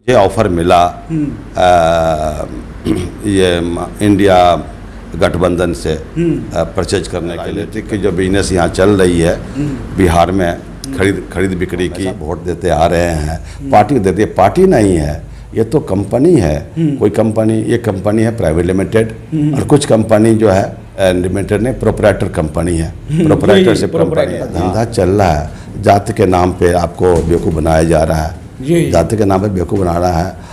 ये ऑफ़र मिला ये इंडिया गठबंधन से परचेज करने के लिए कि जो बिजनेस यहाँ चल रही है बिहार में खरीद बिक्री की वोट देते आ रहे हैं, पार्टी देती है, पार्टी नहीं है, ये तो कंपनी है। कोई कंपनी, ये कंपनी है प्राइवेट लिमिटेड और कुछ कंपनी जो है लिमिटेड नहीं, प्रोपराइटर कंपनी है, प्रोपराइटर से कंपनी है। धंधा चल रहा है, जाति के नाम पे आपको बेवकूफ़ बनाया जा रहा है, जाति के नाम पे बेवकूफ़ बना रहा है।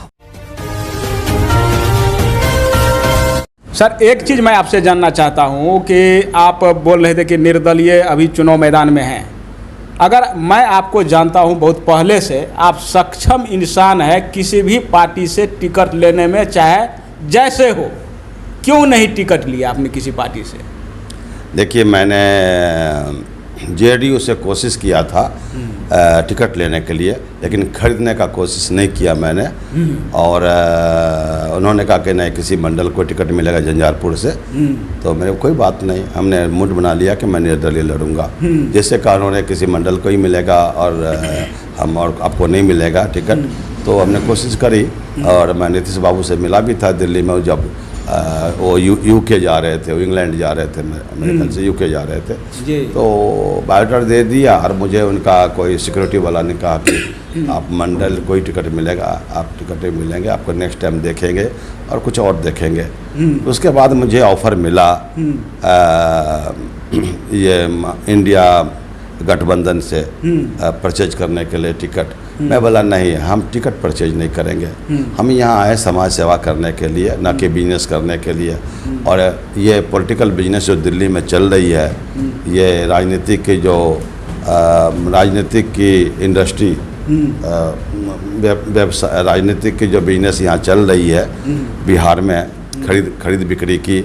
सर, एक चीज़ मैं आपसे जानना चाहता हूं कि आप बोल रहे थे कि निर्दलीय अभी चुनाव मैदान में हैं। अगर मैं आपको जानता हूं बहुत पहले से, आप सक्षम इंसान है किसी भी पार्टी से टिकट लेने में, चाहे जैसे हो, क्यों नहीं टिकट लिया आपने किसी पार्टी से? देखिए, मैंने जेडीयू से कोशिश किया था टिकट लेने के लिए, लेकिन खरीदने का कोशिश नहीं किया मैंने। और उन्होंने कहा कि नहीं, किसी मंडल को टिकट मिलेगा झंझारपुर से, तो मेरे कोई बात नहीं, हमने मूड बना लिया कि मैं निर्दलीय लड़ूंगा। जैसे कानून है किसी मंडल को ही मिलेगा और हम और आपको नहीं मिलेगा टिकट, तो हमने कोशिश करी। और मैं नीतीश बाबू से मिला भी था दिल्ली में, जब वो यूके जा रहे थे, वो इंग्लैंड जा रहे थे, अमेरिकन से यूके जा रहे थे, तो बायोडाटा दे दिया। और मुझे उनका कोई सिक्योरिटी वाला ने कहा कि आप मंडल कोई टिकट मिलेगा, आप टिकट मिलेंगे, आपको नेक्स्ट टाइम देखेंगे और कुछ और देखेंगे। उसके बाद मुझे ऑफ़र मिला ये इंडिया गठबंधन से परचेज ये के लिए टिकट। मैं बोला नहीं, हम टिकट परचेज नहीं करेंगे, हम यहाँ आए समाज सेवा करने के लिए, ना कि बिजनेस करने के लिए। और ये पॉलिटिकल बिजनेस जो दिल्ली में चल रही है, ये राजनीतिक की जो राजनीतिक की इंडस्ट्री, व्यवसाय, राजनीतिक की जो बिजनेस यहाँ चल रही है बिहार में खरीद बिक्री की,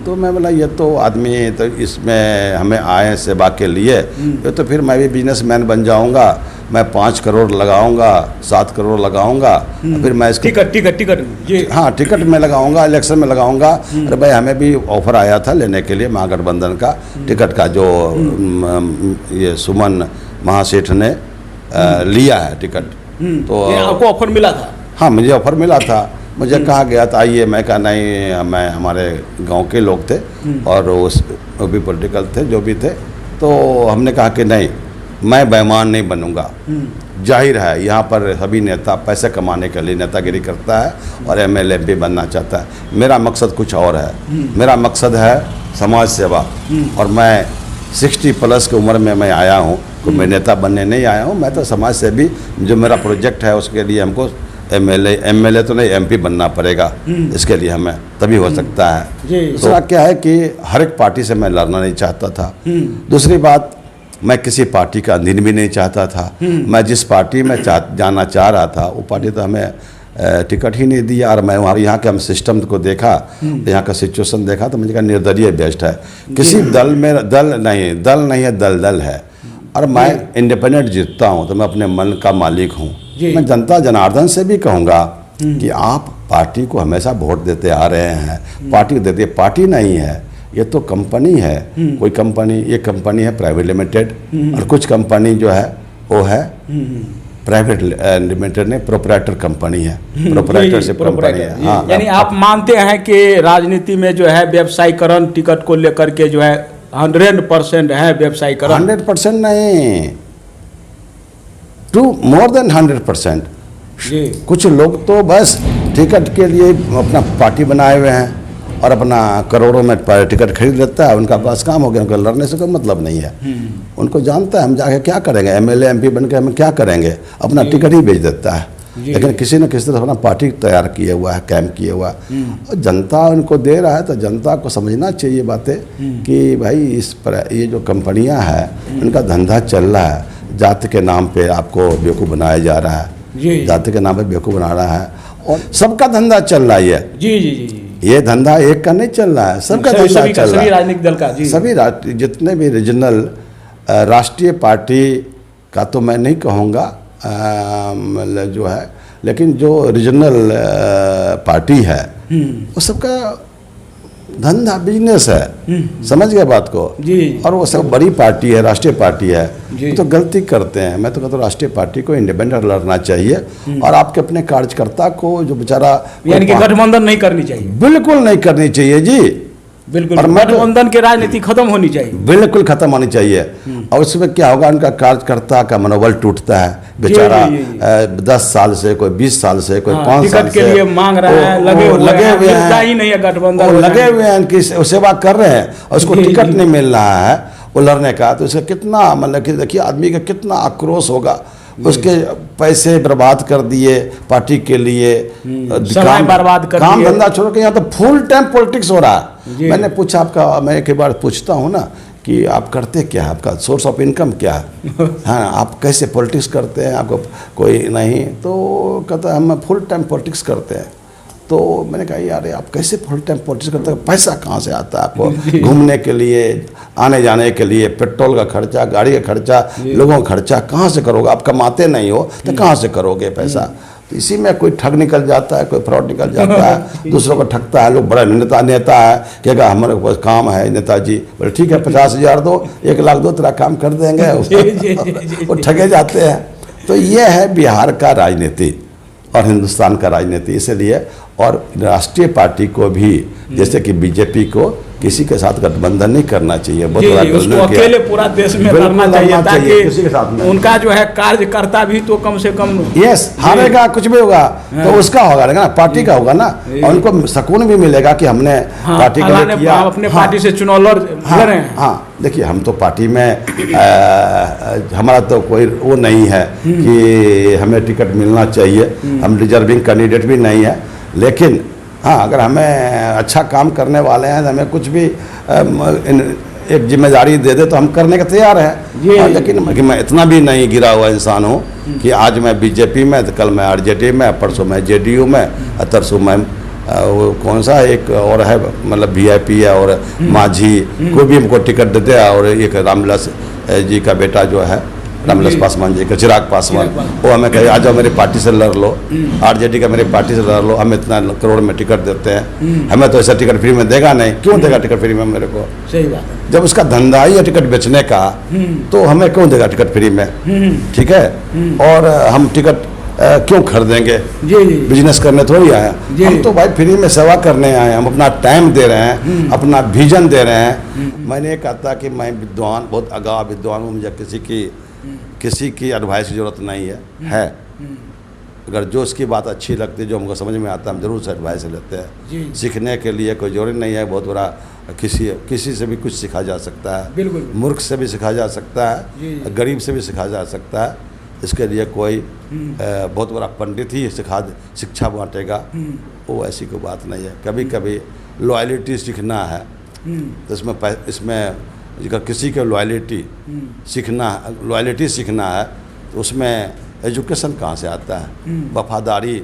तो मैं बोला ये तो आदमी तो इसमें हमें आए सेवा के लिए, ये तो फिर मैं भी बिजनेसमैन बन जाऊंगा, मैं 5 करोड़ लगाऊंगा, 7 करोड़ लगाऊंगा, फिर मैं इसको टिकट ये, हाँ, टिकट में लगाऊंगा, इलेक्शन में लगाऊंगा। अरे भाई, हमें भी ऑफर आया था लेने के लिए महागठबंधन का टिकट का, जो ये सुमन महासेठ ने लिया है टिकट। तो आपको ऑफर मिला था? हाँ, मुझे ऑफर मिला था, मुझे कहा गया था आइए। मैं कहा नहीं, मैं, हमारे गांव के लोग थे और वो भी पॉलिटिकल थे, जो भी थे, तो हमने कहा कि नहीं, मैं बेईमान नहीं बनूंगा। जाहिर है यहाँ पर सभी नेता पैसे कमाने के लिए नेतागिरी करता है और एमएलए भी बनना चाहता है। मेरा मकसद कुछ और है, मेरा मकसद है समाज सेवा। और मैं 60+ की उम्र में मैं आया हूँ, तो मैं नेता बनने नहीं आया हूँ, मैं तो समाज सेवी। जो मेरा प्रोजेक्ट है उसके लिए हमको एमएलए तो नहीं, एमपी बनना पड़ेगा, इसके लिए हमें तभी हो सकता है। दूसरा क्या है कि हर एक पार्टी से मैं लड़ना नहीं चाहता था। दूसरी बात, मैं किसी पार्टी का अधीन भी नहीं चाहता था। मैं जिस पार्टी में जाना चाह रहा था, वो पार्टी तो हमें टिकट ही नहीं दिया। और मैं वहाँ यहाँ के हम सिस्टम को देखा, यहाँ का सिचुएशन देखा, तो मुझे कहा निर्दलीय बेस्ट है। किसी दल में दल नहीं है, दल है। और मैं इंडिपेंडेंट जीतता हूँ, तो मैं अपने मन का मालिक हूँ। मैं जनता जनार्दन से भी कहूँगा कि आप पार्टी को हमेशा वोट देते आ रहे हैं, पार्टी देती है, पार्टी नहीं है, ये तो कंपनी है। कोई कंपनी, ये कंपनी है प्राइवेट लिमिटेड और कुछ कंपनी जो है वो है प्राइवेट लिमिटेड नहीं, प्रोपराइटर कंपनी है, प्रोपराइटर से कंपनी है। हाँ, यानी आप मानते हैं कि राजनीति में जो है व्यवसायीकरण टिकट को लेकर के जो है 100% है व्यवसायीकरण? 100% नहीं, टू मोर देन 100%। कुछ लोग तो बस टिकट के लिए अपना पार्टी बनाए हुए हैं और अपना करोड़ों में टिकट खरीद लेता है, उनका पास काम हो गया, उनको लड़ने से कोई मतलब नहीं है। उनको जानता है हम जाके क्या करेंगे, एमएलए एमपी बन के हम क्या करेंगे, अपना टिकट ही बेच देता है। लेकिन किसी न किसी तरह अपना पार्टी तैयार किए हुआ है, कैंप किए हुआ है, और जनता उनको दे रहा है। तो जनता को समझना चाहिए बातें कि भाई ये जो कंपनियां हैं, उनका धंधा चल रहा है, जाति के नाम पे आपको बेवकूफ़ बनाया जा रहा है, जाति के नाम पे बेवकूफ़ बना रहा है। और सबका धंधा चल रहा है ये धंधा एक का नहीं चल रहा है, सबका धंधा चल रहा है, सभी राजनीतिक दल का, सभी जितने भी रीजनल राष्ट्रीय पार्टी का तो मैं नहीं कहूँगा जो है, लेकिन जो रीजनल पार्टी है वो सबका धंधा बिजनेस है, समझ गए बात को। जी। और वो सब बड़ी पार्टी है, राष्ट्रीय पार्टी है, जी। तो गलती करते हैं। मैं तो कहता हूँ राष्ट्रीय पार्टी को इंडिपेंडेंट लड़ना चाहिए और आपके अपने कार्यकर्ता को जो बेचारा, यानी कि गठबंधन नहीं करनी चाहिए। बिल्कुल नहीं करनी चाहिए जी, बिल्कुल, और मैं तो- गठबंधन की राजनीति खत्म होनी चाहिए। बिल्कुल खत्म होनी चाहिए। और उसमें क्या होगा, उनका कार्यकर्ता का मनोबल टूटता है बेचारा। जी। 10 साल से, कोई 20 साल से, कोई 5 साल टिकट से के लिए मांग रहे हैं, लगे हुए हैं, ही नहीं है गठबंधन, वो लगे हुए हैं, उनकी सेवा कर रहे हैं और उसको जी, टिकट जी। नहीं मिल रहा है वो लड़ने का, तो इसका कितना मतलब कि देखिए आदमी का कितना आक्रोश होगा। उसके पैसे बर्बाद कर दिए पार्टी के लिए, समय बर्बाद कर काम दिए। धंधा छोड़ के यहाँ तो फुल टाइम पॉलिटिक्स हो रहा जी। है। मैंने पूछा आपका, मैं एक बार पूछता हूँ ना कि आप करते क्या है, आपका सोर्स ऑफ इनकम क्या है, हाँ आप कैसे पॉलिटिक्स करते हैं, आपको कोई नहीं, तो कहता है हम फुल टाइम पॉलिटिक्स करते हैं। तो मैंने कहा यार आप कैसे फुल टाइम पॉलिटिक्स करते हैं, पैसा कहाँ से आता है आपको घूमने के लिए, आने जाने के लिए, पेट्रोल का खर्चा, गाड़ी का खर्चा, लोगों का खर्चा कहाँ से करोगे, आप कमाते नहीं हो तो कहाँ से करोगे पैसा। तो इसी में कोई ठग निकल जाता है, कोई फ्रॉड निकल जाता है, दूसरों को ठगता है। लोग बड़ा नेता है, कहेगा हमारे पास काम है नेताजी, बोले ठीक है 50,000 दो, 1 लाख दो, तेरा काम कर देंगे। वो ठगे जाते हैं। तो ये है बिहार का राजनीति और हिंदुस्तान का राजनीति। इसलिए और राष्ट्रीय पार्टी को भी, जैसे कि बीजेपी को, किसी के साथ गठबंधन नहीं करना चाहिए। बहुत बड़ा उसको अकेले पूरा देश में लड़ना चाहिए किसी के साथ में। ताकि उनका जो है कार्यकर्ता भी तो कम से कम यस हारेगा, कुछ भी होगा तो उसका होगा ना, पार्टी का होगा ना, और उनको सुकून भी मिलेगा कि हमने पार्टी के लिए किया, अपने पार्टी से चुनाव लड़ रहे हैं। हाँ देखिए हम तो पार्टी में हमारा तो कोई वो नहीं है कि हमें टिकट मिलना चाहिए, हम रिजर्विंग कैंडिडेट भी नहीं है। लेकिन हाँ अगर हमें अच्छा काम करने वाले हैं तो हमें कुछ भी एक जिम्मेदारी दे दे तो हम करने के तैयार हैं। लेकिन मैं इतना भी नहीं गिरा हुआ इंसान हूँ कि आज मैं बीजेपी में तो कल मैं आरजेडी में, परसों मैं जेडीयू में, तरसों मैं वो कौन सा एक और है मतलब वीआईपी है और माझी, कोई भी हमको टिकट देते हैं। और एक रामविलास जी का बेटा जो है, रामविलास पासवान जी का, चिराग पासवान, वो हमें कहे आ जाओ मेरी पार्टी से लड़ लो, आरजेडी का मेरी पार्टी से लड़ लो, हम इतना करोड़ में टिकट देते हैं, हमें तो ऐसा टिकट फ्री में देगा नहीं। क्यों देगा टिकट फ्री में मेरे को? सही बात है। जब उसका धंधा ही है टिकट बेचने का तो हमें क्यों देगा टिकट फ्री में? ठीक है। और हम टिकट क्यों खरीदेंगे? बिजनेस करने थोड़ी आए हैं हम तो भाई, फ्री में सेवा करने आए हैं। हम अपना टाइम दे रहे हैं, अपना विजन दे रहे हैं। मैंने कहा था कि मैं विद्वान, बहुत अगाध विद्वान हूँ, मुझे किसी की एडवाइस की जरूरत नहीं है। अगर जो उसकी बात अच्छी लगती है, जो हमको समझ में आता है, हम जरूर से एडवाइस लेते हैं। सीखने के लिए कोई जरूरी नहीं है बहुत बड़ा, किसी से भी कुछ सीखा जा सकता है। बिल्कुल। मूर्ख से भी सीखा जा सकता है, गरीब से भी सीखा जा सकता है। इसके लिए कोई बहुत बड़ा पंडित ही शिक्षा बांटेगा, वो ऐसी कोई बात नहीं है। कभी कभी लॉयल्टी सीखना है तो इसमें अगर किसी के लॉयल्टी सीखना है तो उसमें एजुकेशन कहाँ से आता है? वफादारी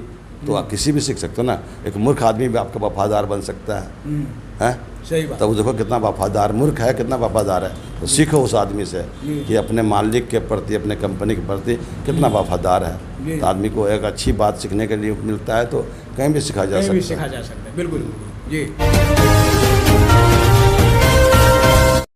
तो आप किसी भी सीख सकते हो ना। एक मूर्ख आदमी भी आपका वफादार बन सकता है। सही बात। तो देखो कितना वफादार मूर्ख है, कितना वफादार है। तो सीखो उस आदमी से कि अपने मालिक के प्रति, अपने कंपनी के प्रति कितना वफादार है। तो आदमी को एक अच्छी बात सीखने के लिए मिलता है तो कहीं भी सीखा जा सकता है। बिल्कुल जी।